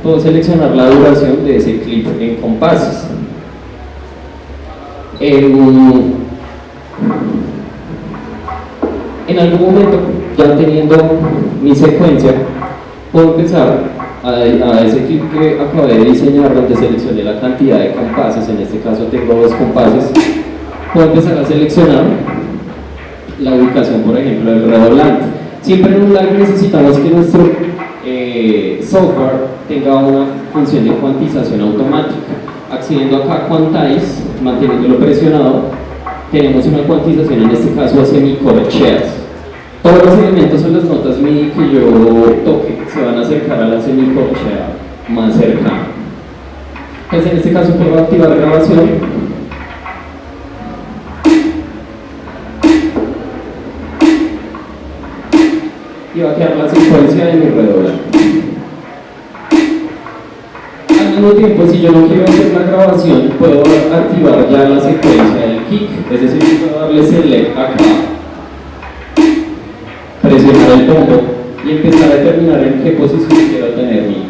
puedo seleccionar la duración de ese clip en compases. En algún momento, ya teniendo mi secuencia, puedo empezar a ese clip que acabé de diseñar, donde seleccioné la cantidad de compases. En este caso tengo 2 compases. Puedo empezar a seleccionar la ubicación, por ejemplo, del redoblante. Siempre en un live necesitamos que nuestro software tenga una función de cuantización automática. Accediendo acá a Quantize, manteniéndolo presionado, tenemos una cuantización, en este caso a semicorcheas. Todos los elementos o las notas MIDI que yo toque se van a acercar a la semicorchea más cercana. Entonces en este caso puedo activar grabación. Y va a quedar la secuencia de mi redoblante. Al mismo tiempo, si yo no quiero hacer la grabación, puedo activar ya la secuencia del kick, es decir, puedo darle select acá, presionar el bombo y empezar a determinar en qué posición quiero tener mi.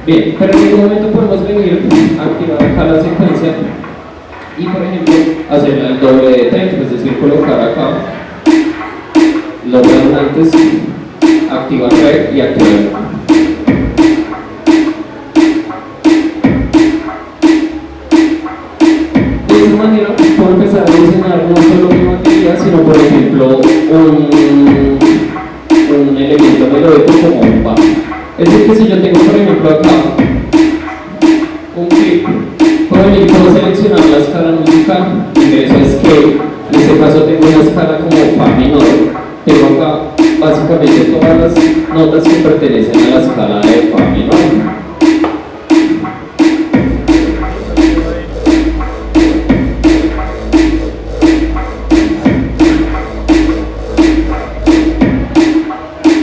Bien, pero en ningún momento podemos venir a activar acá la secuencia y, por ejemplo, hacer el doble de tempo, es decir, colocar acá los redundantes, activar rec y activar. De esa manera puedo empezar a diseñar no solo mi batería, sino, por ejemplo, un elemento melódico como un bajo. Es decir, que si yo tengo, por ejemplo, acá un clip, puedo seleccionar la escala musical, ingreso a scale, en este caso tengo una escala como fa menor, tengo acá básicamente todas las notas que pertenecen a la escala de fa menor.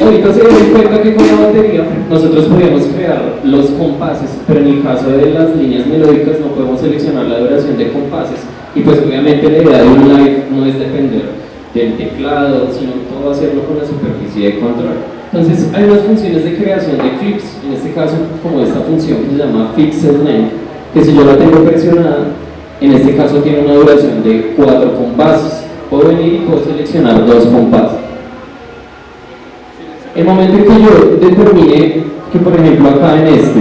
Ahorita se dieron cuenta que con la batería nosotros podíamos crear los compases, pero en el caso de las líneas melódicas no podemos seleccionar la duración de compases, y pues obviamente la idea de un live no es depender del teclado, sino todo hacerlo con la superficie de control. Entonces hay unas funciones de creación de clips, en este caso como esta función que se llama Fixed Length, que si yo la tengo presionada, en este caso tiene una duración de 4 compases. Puedo venir y puedo seleccionar 2 compases. El momento en que yo determine que, por ejemplo, acá en este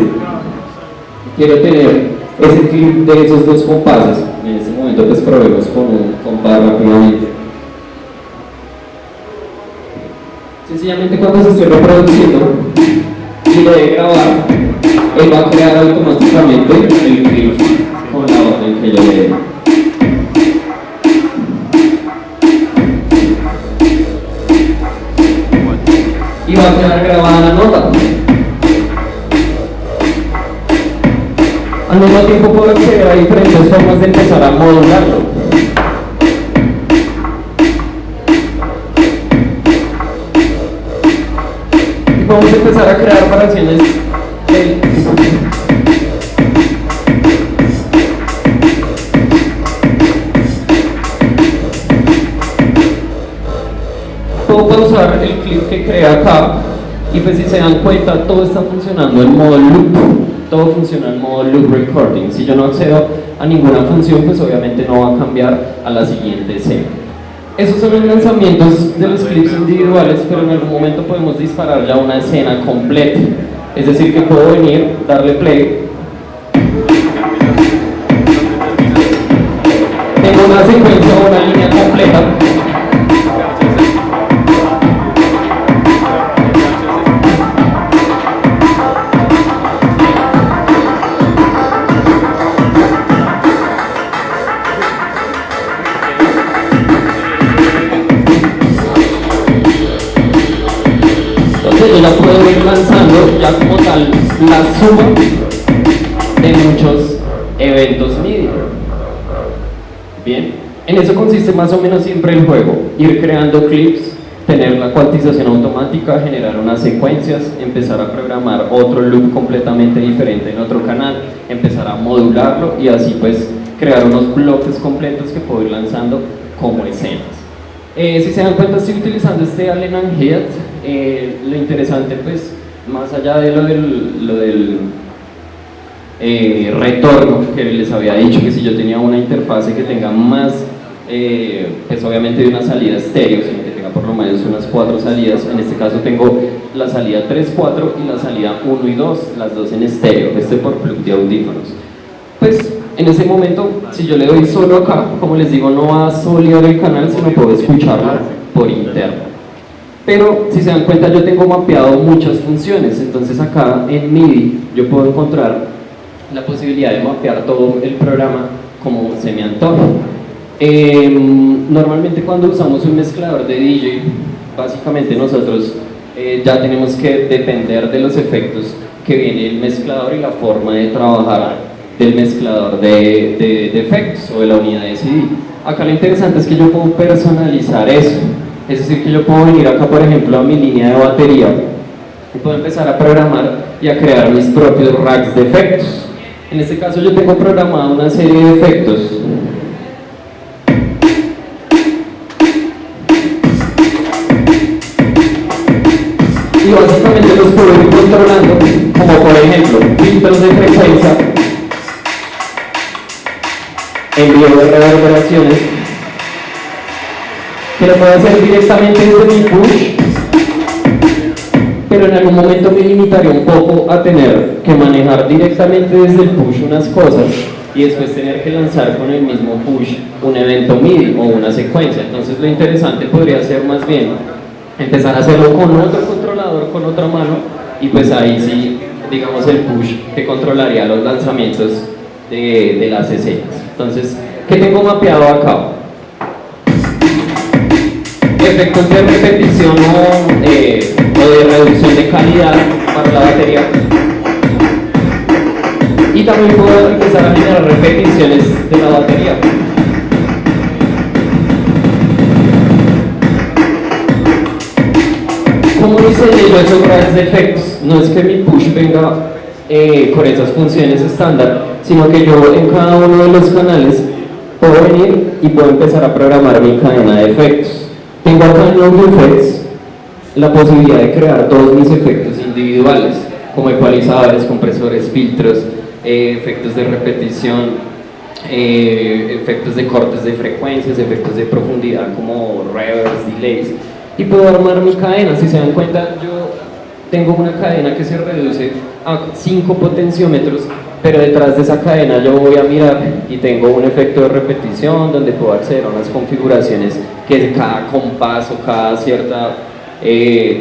quiero tener ese clip de esos 2 compases, en este momento pues probemos con un compás rápidamente. Sencillamente cuando se esté reproduciendo y le dé grabar, él va a crear automáticamente el clip con la orden que yo le dé. Y va a quedar grabada la nota. Al mismo tiempo puedo acceder a diferentes formas de empezar a modularlo. Y podemos empezar a crear variaciones puedo pausar el clip que crea acá, y pues si se dan cuenta todo está funcionando en modo loop, todo funciona en modo loop recording. Si yo no accedo a ninguna función, pues obviamente no va a cambiar a la siguiente escena. Esos son los lanzamientos de los clips individuales, pero en algún momento podemos disparar ya una escena completa, es decir que puedo venir, darle play, tengo una secuencia o una línea completa. Yo la puedo ir lanzando ya como tal la suma de muchos eventos MIDI. Bien, en eso consiste más o menos siempre el juego: ir creando clips, tener la cuantización automática, generar unas secuencias, empezar a programar otro loop completamente diferente en otro canal, empezar a modularlo y así pues crear unos bloques completos que puedo ir lanzando como escenas. Si se dan cuenta, estoy utilizando este Allen & Heath. Lo interesante, pues, más allá de lo del retorno que les había dicho, que si yo tenía una interfase que tenga más, pues obviamente de una salida estéreo, sino que tenga por lo menos unas 4 salidas. En este caso tengo la salida 3, 4 y la salida 1 y 2, las dos en estéreo, por plug de audífonos. Pues en ese momento, si yo le doy solo acá, como les digo, no va a solear el canal, sino puedo escucharlo por interno. Pero si se dan cuenta, yo tengo mapeado muchas funciones. Entonces acá en MIDI yo puedo encontrar la posibilidad de mapear todo el programa como se me antoje. Normalmente cuando usamos un mezclador de DJ, básicamente nosotros ya tenemos que depender de los efectos que viene el mezclador y la forma de trabajar del mezclador de efectos o de la unidad de CD. Acá lo interesante es que yo puedo personalizar eso, es decir, que yo puedo venir acá, por ejemplo, a mi línea de batería y puedo empezar a programar y a crear mis propios racks de efectos. En este caso yo tengo programada una serie de efectos y básicamente los puedo ir controlando, como por ejemplo filtros de frecuencia, envío de reverberaciones, que lo puedo hacer directamente desde mi push, pero en algún momento me limitaré un poco a tener que manejar directamente desde el push unas cosas y después tener que lanzar con el mismo push un evento MIDI o una secuencia. Entonces lo interesante podría ser más bien empezar a hacerlo con otro controlador, con otra mano, y pues ahí sí, digamos, el push que controlaría los lanzamientos de las escenas. Entonces, ¿qué tengo mapeado acá? Efectos de repetición o de reducción de calidad para la batería. Y también puedo empezar a generar repeticiones de la batería. ¿Cómo diseñé yo esos racks de efectos? No es que mi push venga con esas funciones estándar, sino que yo en cada uno de los canales puedo venir y puedo empezar a programar mi cadena de efectos. Tengo acá en Audio Effects la posibilidad de crear todos mis efectos individuales, como ecualizadores, compresores, filtros, efectos de repetición, efectos de cortes de frecuencias, efectos de profundidad como reverbs, delays, y puedo armar mi cadena. Si se dan cuenta, yo tengo una cadena que se reduce a 5 potenciómetros, pero detrás de esa cadena yo voy a mirar y tengo un efecto de repetición donde puedo acceder a unas configuraciones que cada compás o cada cierta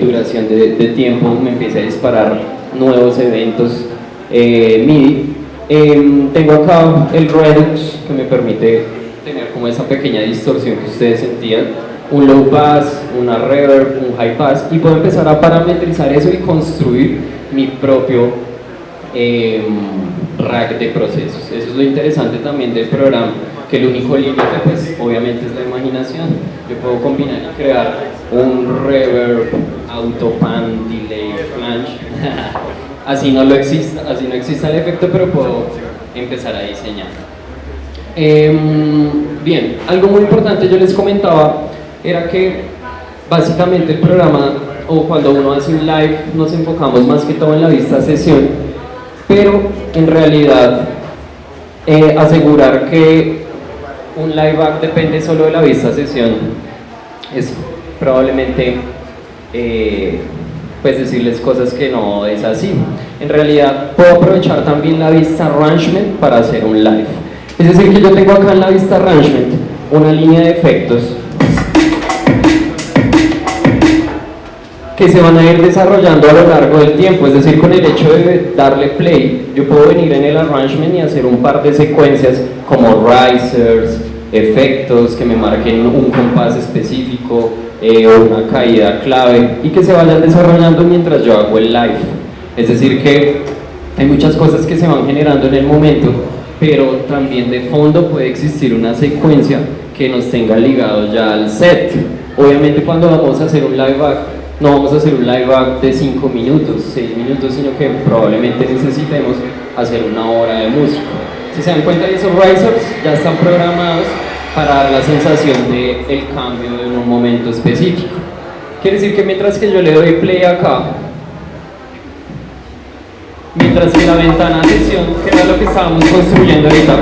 duración de tiempo me empiece a disparar nuevos eventos MIDI. Tengo acá el Redux, que me permite tener como esa pequeña distorsión que ustedes sentían, un low pass, una reverb, un high pass, y puedo empezar a parametrizar eso y construir mi propio rack de procesos. Eso es lo interesante también del programa, que el único límite pues obviamente es la imaginación. Yo puedo combinar y crear un reverb, autopan, delay, flange así no exista el efecto, pero puedo empezar a diseñar. Bien, algo muy importante yo les comentaba era que básicamente el programa, o cuando uno hace un live, nos enfocamos más que todo en la vista sesión, pero en realidad asegurar que un live back depende solo de la vista sesión es probablemente pues decirles cosas que no es así. En realidad puedo aprovechar también la vista arrangement para hacer un live. Es decir, que yo tengo acá en la vista arrangement una línea de efectos que se van a ir desarrollando a lo largo del tiempo. Es decir, con el hecho de darle play, yo puedo venir en el arrangement y hacer un par de secuencias como risers, efectos que me marquen un compás específico o una caída clave, y que se vayan desarrollando mientras yo hago el live. Es decir, que hay muchas cosas que se van generando en el momento, pero también de fondo puede existir una secuencia que nos tenga ligados ya al set. Obviamente cuando vamos a hacer un live back, no vamos a hacer un live back de 5 minutos, 6 minutos, sino que probablemente necesitemos hacer una hora de música. Si se dan cuenta, esos risers ya están programados para dar la sensación de el cambio en un momento específico. Quiere decir que mientras que yo le doy play acá, mientras que la ventana sesión, que era lo que estábamos construyendo ahorita,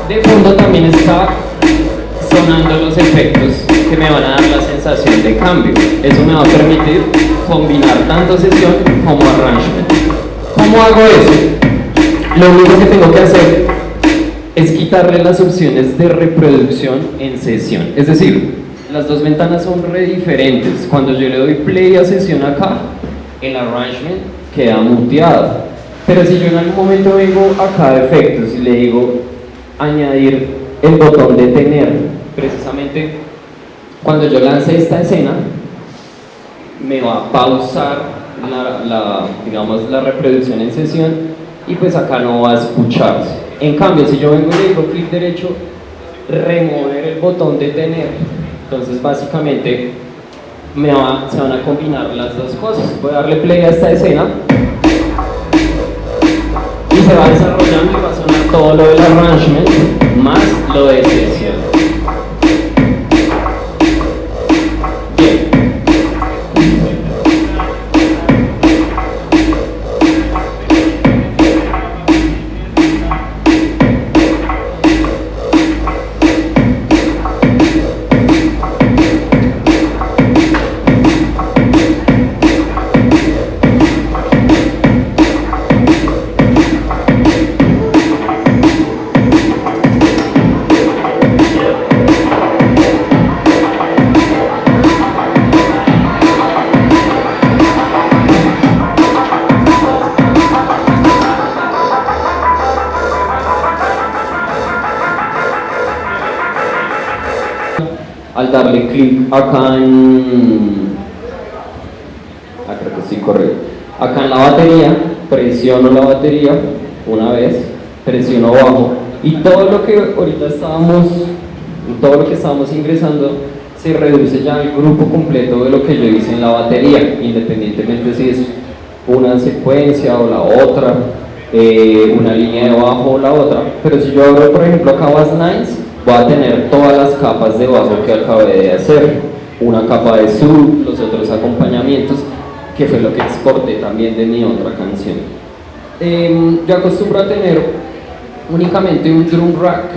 de fondo también está sonando los efectos que me van a dar la sensación de cambio. Eso me va a permitir combinar tanto sesión como arrangement. ¿Cómo hago eso? Lo único que tengo que hacer es quitarle las opciones de reproducción en sesión. Es decir, las dos ventanas son re diferentes. Cuando yo le doy play a sesión acá, el arrangement queda muteado. Pero si yo en algún momento vengo acá a efectos y le digo añadir el botón de detener, precisamente cuando yo lance esta escena, me va a pausar digamos, la reproducción en sesión y pues acá no va a escucharse. En cambio, si yo vengo y le digo clic derecho, remover el botón de detener, entonces básicamente se van a combinar las dos cosas. Voy a darle play a esta escena y se va desarrollando y va a sonar todo lo del arrangement más lo de sesión. Bien. Al darle clic acá creo que sí, correcto, acá en la batería, presiono la batería una vez, presiono bajo y todo lo que ahorita estábamos ingresando se reduce ya al grupo completo de lo que yo hice en la batería, independientemente si es una secuencia o la otra, una línea de bajo o la otra. Pero si yo abro por ejemplo acá Bass9, voy a tener todas las capas de bajo que acabé de hacer, una capa de sub, los otros acompañamientos, que fue lo que exporté también de mi otra canción. Yo acostumbro a tener únicamente un drum rack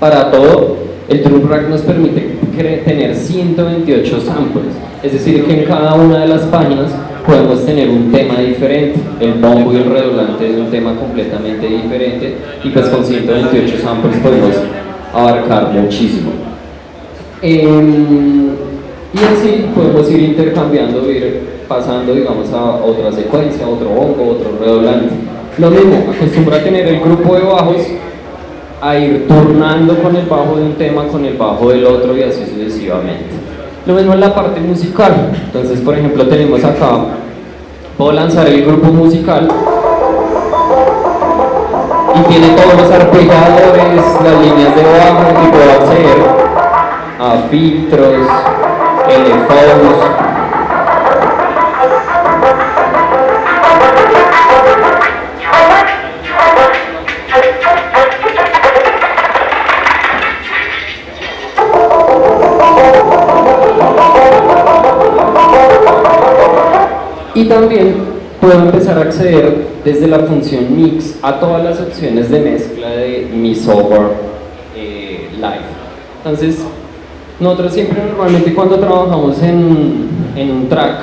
para todo. El drum rack nos permite tener 128 samples, es decir que en cada una de las páginas podemos tener un tema diferente. El bombo y el redoblante es un tema completamente diferente y pues con 128 samples podemos abarcar muchísimo. Y así podemos ir intercambiando, ir pasando digamos a otra secuencia, otro bongo, otro redoblante. Lo mismo, acostumbra a tener el grupo de bajos, a ir turnando con el bajo de un tema con el bajo del otro y así sucesivamente. Lo mismo en la parte musical. Entonces por ejemplo tenemos acá, puedo lanzar el grupo musical y tiene todos los arpeggiadores, las líneas de bajo y puedo acceder a filtros, LFOs. Y también puedo empezar a acceder desde la función Mix a todas las opciones de mezcla de mi software live. Entonces, nosotros siempre normalmente cuando trabajamos en un track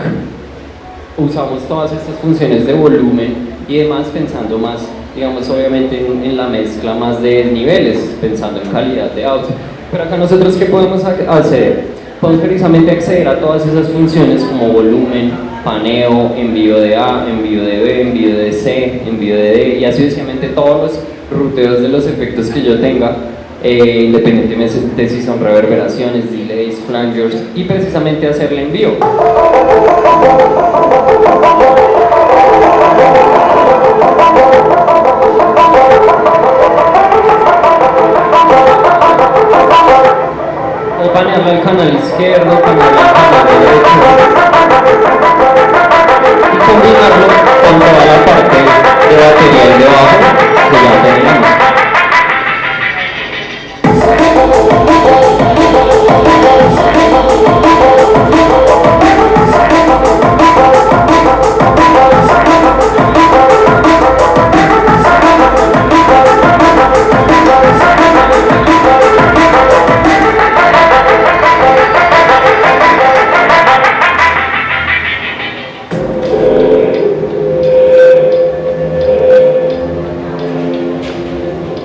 usamos todas estas funciones de volumen y demás pensando más, digamos obviamente en la mezcla más de niveles, pensando en calidad de audio. Pero acá nosotros ¿qué podemos hacer? Podemos precisamente acceder a todas esas funciones como volumen, paneo, envío de A, envío de B, envío de C, envío de D y así sucesivamente todos los ruteos de los efectos que yo tenga, independientemente de si son reverberaciones, delays, flangers y precisamente hacerle envío. O panearle al canal izquierdo, panearle al canal derecho y combinarlo con toda la parte de batería y de bajo que ya teníamos.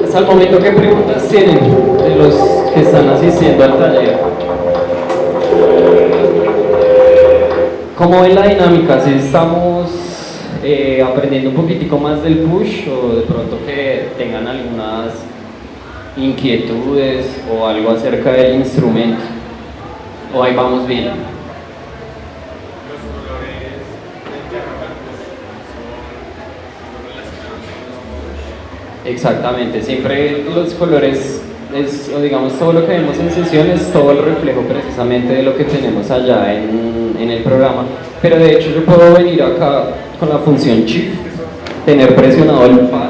Hasta el momento, ¿qué preguntas tienen de los que están asistiendo al taller? ¿Cómo ven la dinámica? Si estamos aprendiendo un poquitico más del push o de pronto que tengan algunas inquietudes o algo acerca del instrumento, o ahí vamos bien. Exactamente, siempre los colores, o digamos todo lo que vemos en sesión es todo el reflejo precisamente de lo que tenemos allá en el programa, pero de hecho yo puedo venir acá con la función Shift, tener presionado el pad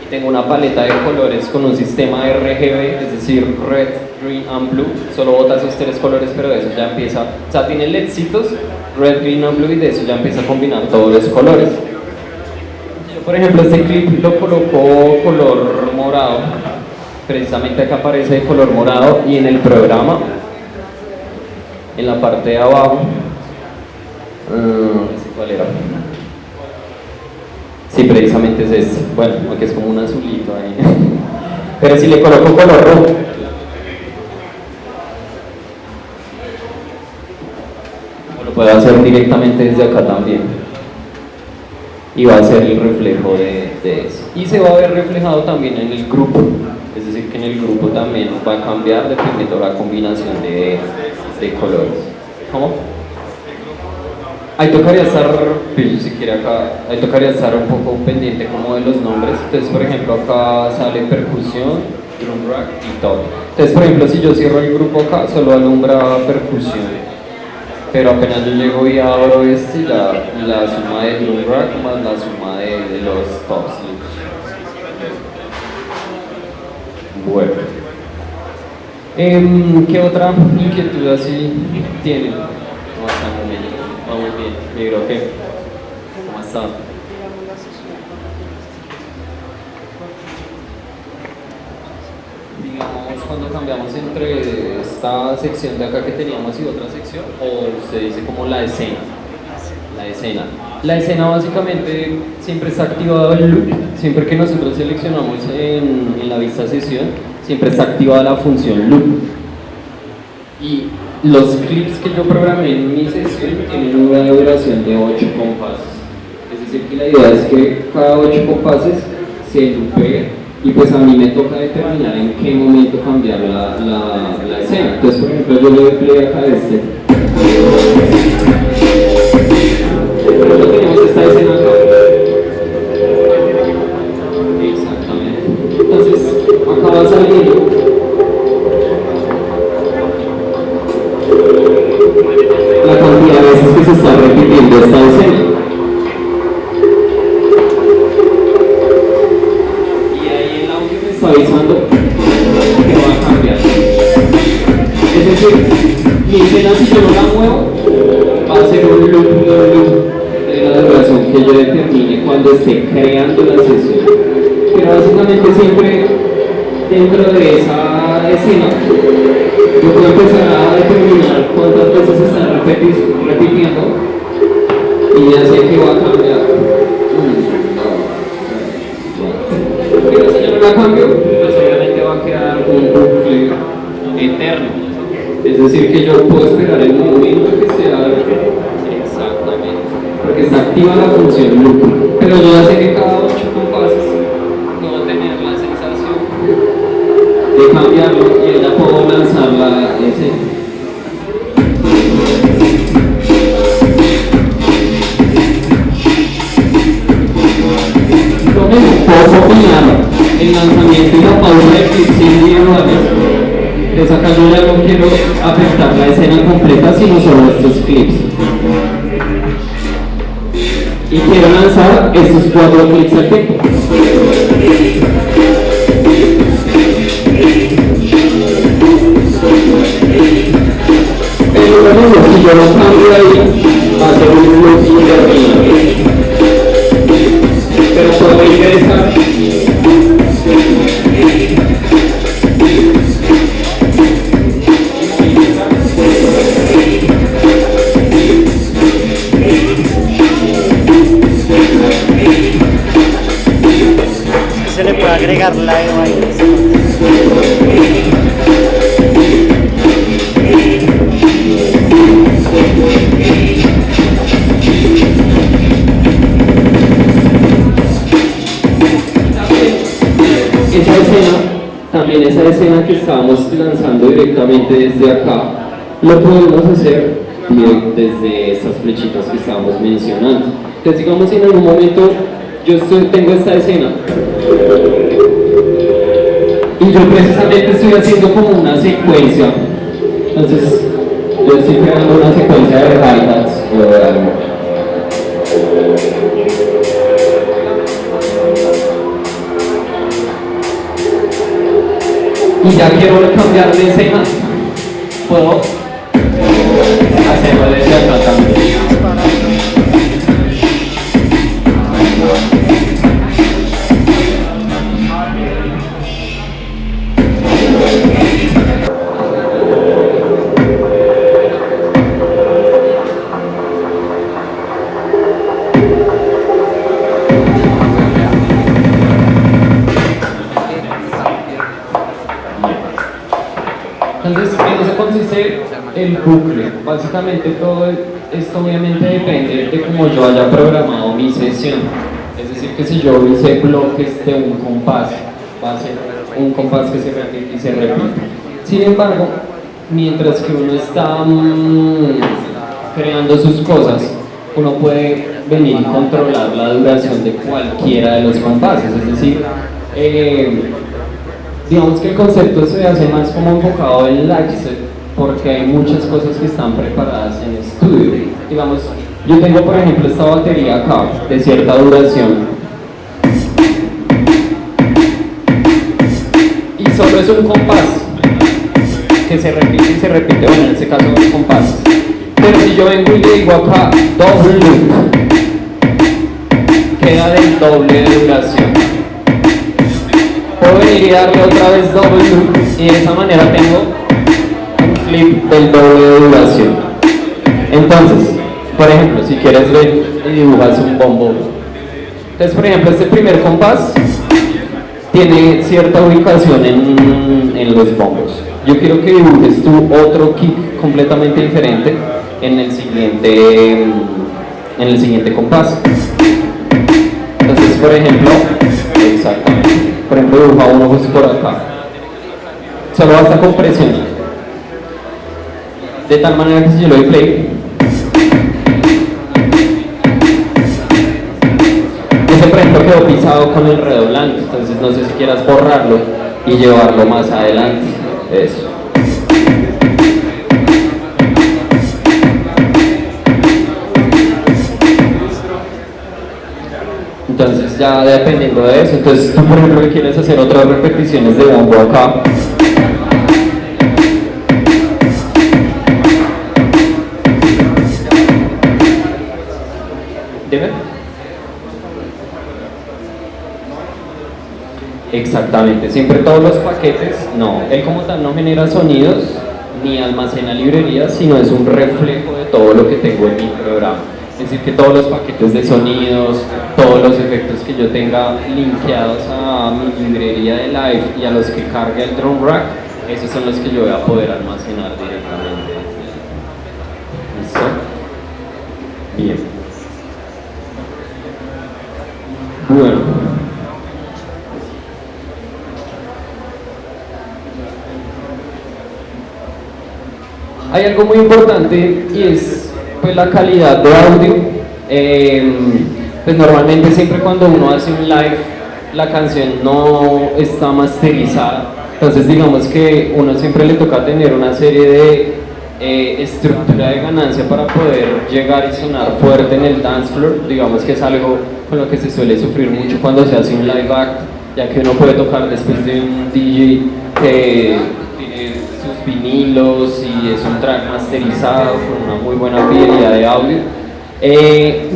y tengo una paleta de colores con un sistema RGB, es decir, Red, Green and Blue, solo bota esos tres colores, pero de eso ya empieza, o sea, tiene LEDcitos, Red, Green and Blue, y de eso ya empieza a combinar todos los colores. Por ejemplo, este clip lo colocó color morado, precisamente acá aparece de color morado, y en el programa, en la parte de abajo, no sé cuál era. Sí, precisamente es este, bueno, aunque es como un azulito ahí, pero si le coloco color rojo, lo puedo hacer directamente desde acá también. Y va a ser el reflejo de eso. Y se va a ver reflejado también en el grupo, es decir, que en el grupo también va a cambiar dependiendo de la combinación de colores. ¿Cómo? Ahí tocaría estar, si quiere acá, ahí tocaría estar un poco pendiente como de los nombres. Entonces, por ejemplo, acá sale percusión, drum rack y todo. Entonces, por ejemplo, si yo cierro el grupo acá, solo alumbra percusión. Pero apenas yo llego y abro este, la suma de drum rack más la suma de los tops. Bueno. ¿Qué otra inquietud así tienen? Hasta el momento. Vamos bien. Yo creo que. ¿Cómo está? Digamos, cuando cambiamos entre esta sección de acá que teníamos y otra sección, o se dice como la escena. La escena básicamente siempre está activado el loop, siempre que nosotros seleccionamos en la vista sesión, siempre está activada la función loop. Y los clips que yo programé en mi sesión tienen una duración de 8 compases. Es decir, que la idea es que cada 8 compases se loopee. Y pues a mí me toca determinar en qué momento cambiar la escena. Entonces, por ejemplo, yo le doy play acá a este. Por ejemplo, tenemos esta escena acá. Exactamente. Entonces, acá va saliendo. La cantidad de veces que se está repitiendo esta escena. Avisando que va a cambiar. Es decir, mi escena, si yo no la muevo, va a ser un loop de la duración que yo determine cuando esté creando la sesión. Pero básicamente siempre dentro de esa escena yo puedo empezar a determinar cuántas veces se están repitiendo y ya sé que va a cambiar. Pero si yo no la cambio, pues obviamente va a quedar un bucle eterno. Es decir, que yo puedo esperar el momento que sea exactamente, porque está activa la función loop. Pero yo ya sé que cada 8 compases no va a tener la sensación de cambiarlo y ya puedo lanzar la escena. Puedo combinar el lanzamiento y la pausa de clips individuales. Entonces acá yo ya no quiero afectar la escena completa, sino solo estos clips. y quiero lanzar estos 4 clics al tiempo. Pero bueno, si yo lo cambio ahí, va a ser un loop interminable. Pero puedo ingresar se le puede agregar la ahí. También esa escena que estábamos lanzando directamente desde acá, lo podemos hacer desde estas flechitas que estábamos mencionando. Entonces digamos en algún momento tengo esta escena y yo precisamente estoy haciendo como una secuencia. Entonces yo estoy creando una secuencia de hi-hats o de algo. Y ya quiero cambiar de escena, puedo hacerlo desde acá también. Entonces, en eso consiste el bucle. Básicamente todo esto obviamente depende de cómo yo haya programado mi sesión. Es decir, que si yo hice bloques de un compás, va a ser un compás que se repite y se repite. Sin embargo, mientras que uno está creando sus cosas, uno puede venir y controlar la duración de cualquiera de los compases. Es decir, digamos que el concepto se hace más como enfocado en el set, porque hay muchas cosas que están preparadas en estudio. Digamos, yo tengo por ejemplo esta batería acá, de cierta duración, y solo es un compás, que se repite y se repite, bueno, en este caso un compás. Pero si yo vengo y le digo acá, doble loop, queda del doble de duración. Puedo venir y darle otra vez doble loop y de esa manera tengo un clip del doble de duración. Entonces, por ejemplo, si quieres ver y dibujas un bombo, entonces por ejemplo este primer compás tiene cierta ubicación en los bombos. Yo quiero que dibujes tú otro kick completamente diferente en el siguiente compás. Entonces, por ejemplo, exactamente. Por ejemplo, dibuja uno pues por acá. Solo basta con presionar. De tal manera que si yo le doy play, ese por ejemplo quedó pisado con el redoblante. Entonces no sé si quieras borrarlo y llevarlo más adelante. Eso. Entonces ya dependiendo de eso, entonces tú por ejemplo quieres hacer otras repeticiones de bombo acá. Dime. Exactamente, siempre todos los paquetes, no, él como tal no genera sonidos ni almacena librerías, sino es un reflejo de todo lo que tengo en mi programa. Es decir, que todos los paquetes de sonidos, todos los efectos que yo tenga linkeados a mi librería de Live y a los que cargue el drum rack, esos son los que yo voy a poder almacenar directamente. ¿Listo? Bien. Bueno. Hay algo muy importante y es pues la calidad de audio. Pues normalmente siempre cuando uno hace un live la canción no está masterizada, entonces digamos que uno siempre le toca tener una serie estructura de ganancia para poder llegar y sonar fuerte en el dance floor. Digamos que es algo con lo que se suele sufrir mucho cuando se hace un live act, ya que uno puede tocar después de un DJ que tiene sus vinilos y es un track masterizado con una muy buena fidelidad de audio.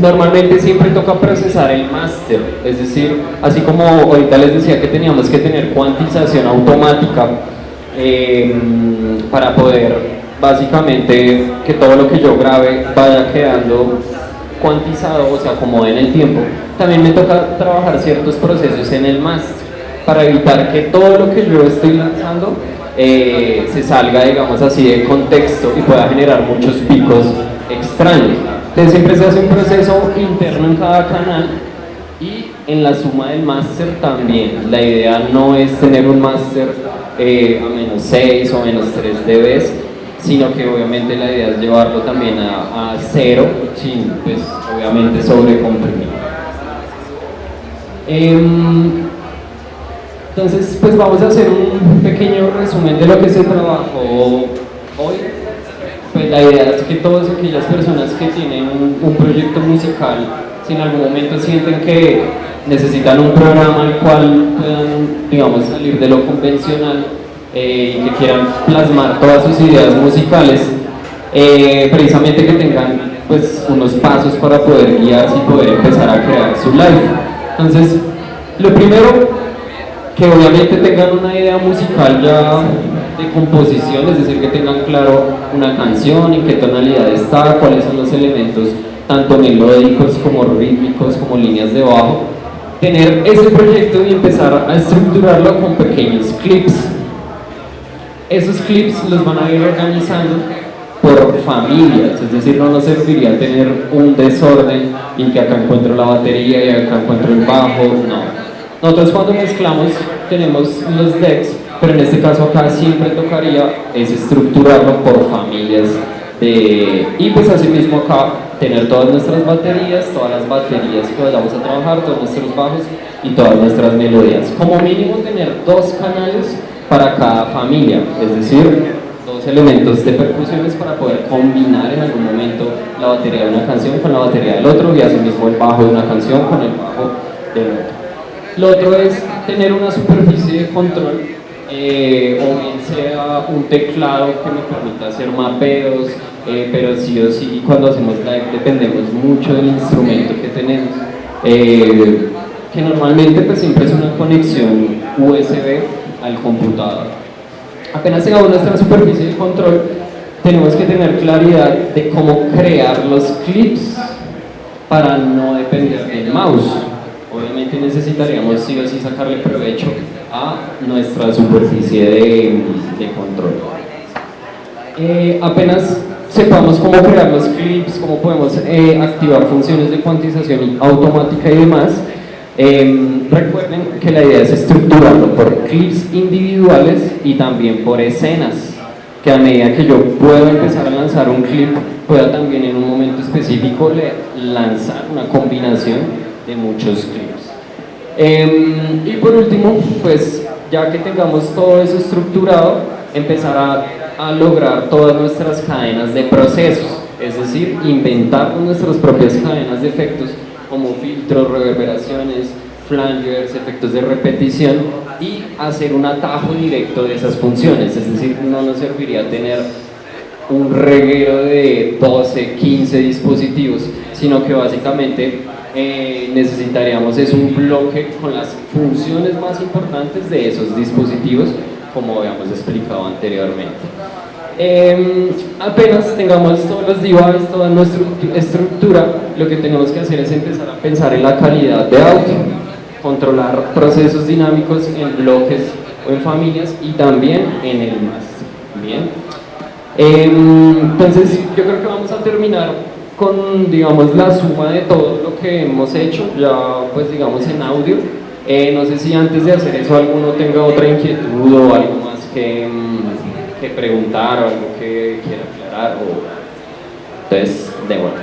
Normalmente siempre toca procesar el máster, es decir, así como ahorita les decía que teníamos que tener cuantización automática para poder básicamente que todo lo que yo grabe vaya quedando cuantizado o se acomode en el tiempo. También me toca trabajar ciertos procesos en el máster para evitar que todo lo que yo estoy lanzando se salga, digamos así, de contexto y pueda generar muchos picos extraños. Entonces siempre se hace un proceso interno en cada canal y en la suma del máster también. La idea no es tener un máster a menos 6 o menos 3 dB, sino que obviamente la idea es llevarlo también a 0, sin pues obviamente sobrecomprimir. Entonces pues vamos a hacer un pequeño resumen de lo que se trabajó hoy. Pues la idea es que todas aquellas personas que tienen un proyecto musical, si en algún momento sienten que necesitan un programa al cual puedan, digamos, salir de lo convencional y que quieran plasmar todas sus ideas musicales, precisamente que tengan pues unos pasos para poder guiarse y poder empezar a crear su live. Entonces, lo primero, que obviamente tengan una idea musical ya de composición, es decir, que tengan claro una canción, en qué tonalidad está, cuáles son los elementos tanto melódicos como rítmicos como líneas de bajo. Tener ese proyecto y empezar a estructurarlo con pequeños clips. Esos clips los van a ir organizando por familias, es decir, no nos serviría tener un desorden y que acá encuentro la batería y acá encuentro el bajo, no. Nosotros cuando mezclamos tenemos los decks, pero en este caso acá siempre tocaría es estructurarlo por familias y pues así mismo acá tener todas nuestras baterías, todas las baterías que vayamos a trabajar, todos nuestros bajos y todas nuestras melodías. Como mínimo tener 2 canales para cada familia, es decir, 2 elementos de percusiones para poder combinar en algún momento la batería de una canción con la batería del otro y así mismo el bajo de una canción con el bajo del otro. Lo otro es tener una superficie de control, o bien sea un teclado que me permita hacer mapeos, pero sí o sí cuando hacemos live dependemos mucho del instrumento que tenemos, que normalmente pues siempre es una conexión USB al computador. Apenas tengamos nuestra superficie de control, tenemos que tener claridad de cómo crear los clips para no depender del mouse. Obviamente necesitaríamos sí o sí sacarle provecho a nuestra superficie de control. Apenas sepamos cómo crear los clips, cómo podemos activar funciones de cuantización automática y demás, recuerden que la idea es estructurarlo por clips individuales y también por escenas, que a medida que yo pueda empezar a lanzar un clip, pueda también en un momento específico lanzar una combinación de muchos clips. Y por último, pues ya que tengamos todo eso estructurado, empezar a lograr todas nuestras cadenas de procesos, es decir, inventar nuestras propias cadenas de efectos como filtros, reverberaciones, flangers, efectos de repetición y hacer un atajo directo de esas funciones, es decir, no nos serviría tener un reguero de 12, 15 dispositivos, sino que básicamente necesitaríamos es un bloque con las funciones más importantes de esos dispositivos, como habíamos explicado anteriormente. Apenas tengamos todos los devices, toda nuestra estructura, lo que tenemos que hacer es empezar a pensar en la calidad de audio, controlar procesos dinámicos en bloques o en familias y también en el máster. Bien. Entonces yo creo que vamos a terminar con, digamos, la suma de todo lo que hemos hecho, ya pues digamos en audio. No sé si antes de hacer eso alguno tenga otra inquietud o algo más que preguntar o algo que quiera aclarar, entonces de vuelta.